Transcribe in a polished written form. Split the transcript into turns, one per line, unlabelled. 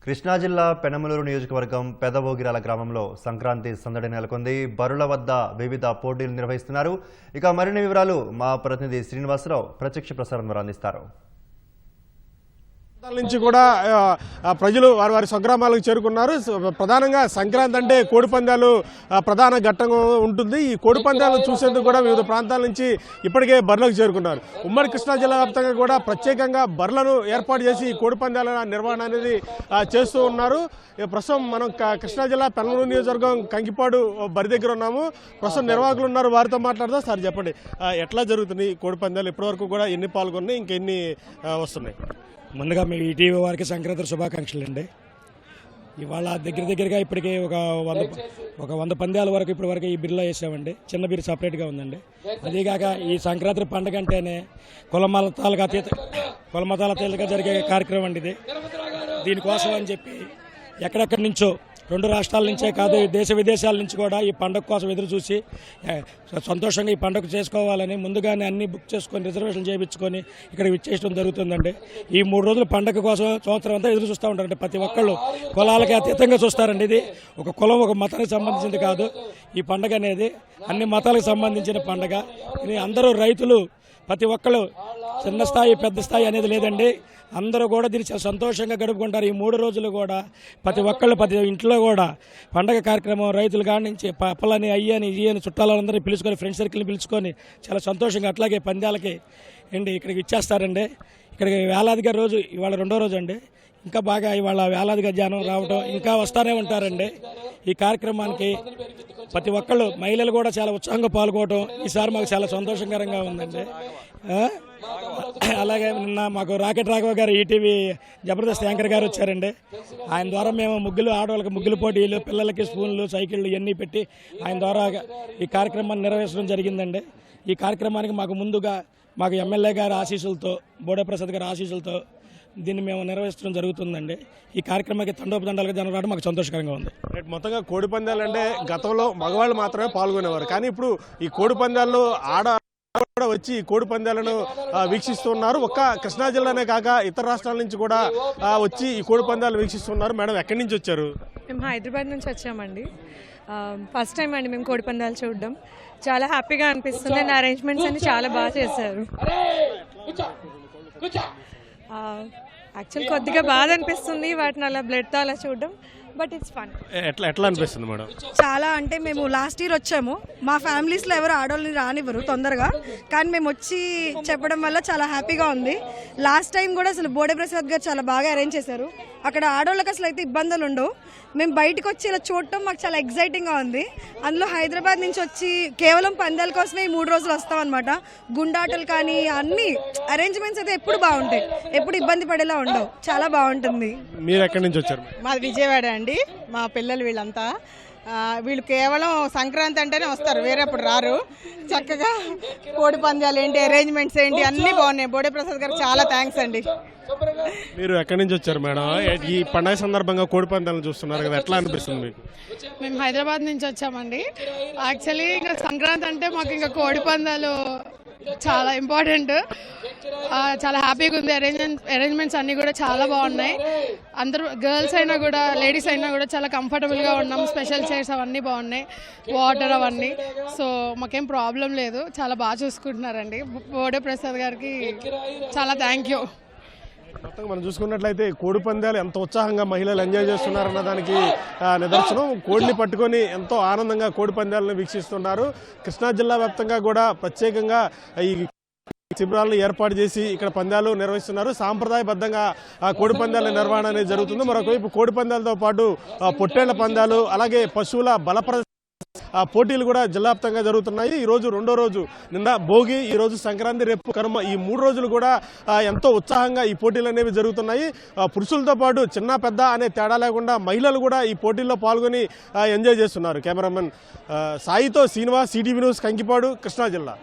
కృష్ణా జిల్లా పెనమలూరు నియోజకవర్గం పెదబోగిరాల గ్రామంలో సంక్రాంతి సందడి నెలకొంది. బరుల వద్ద వివిధ పోటీలు నిర్వహిస్తున్నారు. ఇక మరిన్ని వివరాలు మా ప్రతినిధి శ్రీనివాసరావు ప్రత్యక్ష ప్రసారం ద్వారా అందిస్తారు.
నుంచి కూడా ప్రజలు వారి స్వగ్రామాలకు చేరుకున్నారు. ప్రధానంగా సంక్రాంతి అంటే కోడి పందాలు ప్రధాన ఘట్టంగా ఉంటుంది. ఈ కోడి పందాలను చూసేందుకు కూడా వివిధ ప్రాంతాల నుంచి ఇప్పటికే బర్లకు చేరుకున్నారు. ఉమ్మడి కృష్ణా జిల్లా వ్యాప్తంగా కూడా ప్రత్యేకంగా బర్లను ఏర్పాటు చేసి ఈ కోడి పందాల నిర్వహణ అనేది చేస్తూ ఉన్నారు. ప్రస్తుతం మనం కృష్ణా జిల్లా పెనమలూరు నియోజకవర్గం కంకిపాడు బరి దగ్గర ఉన్నాము. ప్రస్తుతం నిర్వాహకులు ఉన్నారు, వారితో మాట్లాడదాం. సార్ చెప్పండి, ఎట్లా జరుగుతుంది కోడి పందాలు? ఇప్పటివరకు కూడా ఎన్ని పాల్గొన్నాయి, ఇంకెన్ని వస్తున్నాయి?
ముందుగా మీ ఈటీవీ వారికి సంక్రాంతి శుభాకాంక్షలు అండి. ఇవాళ దగ్గరగా ఇప్పటికే ఒక 100 పందాల వరకు ఇప్పటి వరకు ఈ బిర్లో వేసామండి. చిన్న బిర్రు సపరేట్గా ఉందండి. అదేగాక ఈ సంక్రాంతి పండుగ అంటేనే కుల మతాలకు అతీతంగా జరిగే కార్యక్రమం అండి ఇది. దీనికోసం అని చెప్పి ఎక్కడెక్కడి నుంచో 2 రాష్ట్రాల నుంచే కాదు, దేశ విదేశాల నుంచి కూడా ఈ పండుగ కోసం ఎదురు చూసి సంతోషంగా ఈ పండుగ చేసుకోవాలని ముందుగానే అన్ని బుక్ చేసుకొని రిజర్వేషన్ చేయించుకొని ఇక్కడ విచ్చేయడం జరుగుతుందండి. ఈ 3 రోజుల పండుగ కోసం సంవత్సరం అంతా ఎదురు చూస్తూ ఉంటారండి. ప్రతి ఒక్కళ్ళు కులాలకి అతీతంగా చూస్తారండి. ఇది ఒక కులం ఒక మతానికి సంబంధించింది కాదు. ఈ పండుగ అనేది అన్ని మతాలకు సంబంధించిన పండుగ. ఇది అందరూ రైతులు, ప్రతి ఒక్కళ్ళు చిన్న స్థాయి పెద్ద స్థాయి అనేది లేదండి. అందరూ కూడా దీన్ని చాలా సంతోషంగా గడుపుకుంటారు. ఈ 3 రోజులు కూడా ప్రతి ఒక్కళ్ళు ప్రతి ఇంట్లో కూడా పండగ కార్యక్రమం రైతులు కాడి నుంచి పప్పలని అయ్యని ఇయ్యని చుట్టాలందరినీ పిలుచుకొని ఫ్రెండ్ సర్కిల్ని పిలుచుకొని చాలా సంతోషంగా అట్లాగే పందాలకి అండి ఇక్కడికి ఇచ్చేస్తారండి. ఇక్కడికి వేలాదిగా రోజు ఇవాళ 2వ రోజు అండి. ఇంకా బాగా ఇవాళ వేలాదిగా జనం రావడం ఇంకా వస్తూనే ఉంటారండి. ఈ కార్యక్రమానికి ప్రతి ఒక్కళ్ళు మహిళలు కూడా చాలా ఉత్సాహంగా పాల్గొనడం ఈసారి మాకు చాలా సంతోషకరంగా ఉందండి. అలాగే నిన్న మాకు రాకెట్ రాఘవ గారు ఈటీవీ జబర్దస్త్ యాంకర్ గారు వచ్చారండి. ఆయన ద్వారా మేము ఆడవాళ్ళకి ముగ్గులు పోటీలు, పిల్లలకి స్పూన్లు, సైకిళ్ళు ఇవన్నీ పెట్టి ఆయన ద్వారా ఈ కార్యక్రమాన్ని నిర్వహించడం జరిగిందండి. ఈ కార్యక్రమానికి ముందుగా మాకు ఎమ్మెల్యే గారి ఆశీస్సులతో, బోడే ప్రసాద్ గారి ఆశీస్సులతో దీన్ని మేము నిర్వహించడం జరుగుతుందండి. ఈ కార్యక్రమానికి తండోపతండాలుగా జనం రావడం మాకు సంతోషకరంగా ఉంది.
మొత్తంగా కోడి పందాలు అంటే గతంలో మగవాళ్ళు మాత్రమే పాల్గొనేవారు, కానీ ఇప్పుడు ఈ కోడి పందాల్లో కూడా వచ్చి ఈ కోడి పందాలను వీక్షిస్తున్నారు. ఒక్క కృష్ణా జిల్లానే కాక ఇతర రాష్ట్రాల నుంచి కూడా వచ్చి ఈ కోడి పందాలు వీక్షిస్తున్నారు. మేడం, ఎక్కడి నుంచి వచ్చారు?
మేము హైదరాబాద్ నుంచి వచ్చామండి. ఫస్ట్ టైం అండి మేము కోడి పందాలు చూడడం. చాలా హ్యాపీగా అనిపిస్తుంది. అండ్ అరేంజ్మెంట్స్ అన్ని చాలా బాగా చేశారు. యాక్చువల్ కొద్దిగా బాధ అనిపిస్తుంది వాటిని అలా బ్లడ్తో అలా చూడడం, బట్ ఇట్స్ ఫన్.
ఎట్లా అనిపిస్తుంది మేడం?
చాలా అంటే మేము లాస్ట్ ఇయర్ వచ్చాము. మా ఫ్యామిలీస్లో ఎవరు ఆడవాళ్ళని రానివ్వరు తొందరగా, కానీ మేము వచ్చి చెప్పడం వల్ల చాలా హ్యాపీగా ఉంది. లాస్ట్ టైం కూడా అసలు బోడే ప్రసాద్ గారు చాలా బాగా అరేంజ్ చేశారు. అక్కడ ఆడవాళ్ళకి అసలు అయితే ఇబ్బందులు ఉండవు. మేము బయటకు వచ్చి ఇలా చూడటం మాకు చాలా ఎగ్జైటింగ్గా ఉంది. అందులో హైదరాబాద్ నుంచి వచ్చి కేవలం పందాల కోసమే ఈ 3 రోజులు వస్తాం అనమాట. గుండాటలు కానీ అన్ని అరేంజ్మెంట్స్ అయితే ఎప్పుడు బాగుంటాయి, ఎప్పుడు ఇబ్బంది పడేలా ఉండవు. చాలా బాగుంటుంది.
మీరు ఎక్కడి నుంచి వచ్చారు?
మాది విజయవాడ అండి. మా పిల్లలు వీళ్ళంతా వీళ్ళు కేవలం సంక్రాంతి అంటేనే వస్తారు, వేరేప్పుడు రారు. చక్కగా కోడి పందాలు ఏంటి, అరేంజ్మెంట్స్ ఏంటి అన్నీ బాగున్నాయి. బోడే ప్రసాద్ గారికి చాలా థ్యాంక్స్ అండి.
మీరు ఎక్కడి నుంచి వచ్చారు మేడం? ఈ పండుగ సందర్భంగా కోడి పందాలను చూస్తున్నారు కదా, ఎట్లా అనిపిస్తుంది మీకు?
మేము హైదరాబాద్ నుంచి వచ్చామండి. యాక్చువల్లీ ఇంకా సంక్రాంతి అంటే మాకు ఇంకా కోడి పందాలు చాలా ఇంపార్టెంట్. చాలా హ్యాపీగా ఉంది. అరేంజ్మెంట్స్ అన్నీ కూడా చాలా బాగున్నాయి. అందరూ గర్ల్స్ అయినా కూడా లేడీస్ అయినా కూడా చాలా కంఫర్టబుల్గా ఉన్నాం. స్పెషల్ చైర్స్ అవన్నీ బాగున్నాయి, వాటర్ అవన్నీ. సో మాకేం ప్రాబ్లం లేదు, చాలా బాగా చూసుకుంటున్నారండి. బోడే ప్రసాద్ గారికి చాలా థ్యాంక్ యూ.
మొత్తం మనం చూసుకున్నట్లయితే కోడి పందాలు ఎంత ఉత్సాహంగా మహిళలు ఎంజాయ్ చేస్తున్నారన్న దానికి నిదర్శనం. కోడిని పట్టుకొని ఎంతో ఆనందంగా కోడి పందాలను వీక్షిస్తున్నారు. కృష్ణా జిల్లా వ్యాప్తంగా కూడా ప్రత్యేకంగా ఈ శిబిరాలను ఏర్పాటు చేసి ఇక్కడ పందాలు నిర్వహిస్తున్నారు. సాంప్రదాయబద్ధంగా కోడి పందాల నిర్వహణ అనేది జరుగుతుంది. మరొకవైపు కోడి పందాలతో పాటు పొట్టేళ్ల పందాలు, అలాగే పశువుల బల పోటీలు కూడా జిల్లావ్యాప్తంగా జరుగుతున్నాయి. ఈ రోజు 2వ రోజు, నిన్న భోగి, ఈ రోజు సంక్రాంతి, రేపు కర్మ. ఈ 3 రోజులు కూడా ఎంతో ఉత్సాహంగా ఈ పోటీలు అనేవి జరుగుతున్నాయి. పురుషులతో పాటు చిన్న పెద్ద అనే తేడా లేకుండా మహిళలు కూడా ఈ పోటీల్లో పాల్గొని ఎంజాయ్ చేస్తున్నారు. కెమెరామెన్ సాయితో శ్రీనివాస్, ఈటీవీ న్యూస్, కంకిపాడు, కృష్ణా జిల్లా.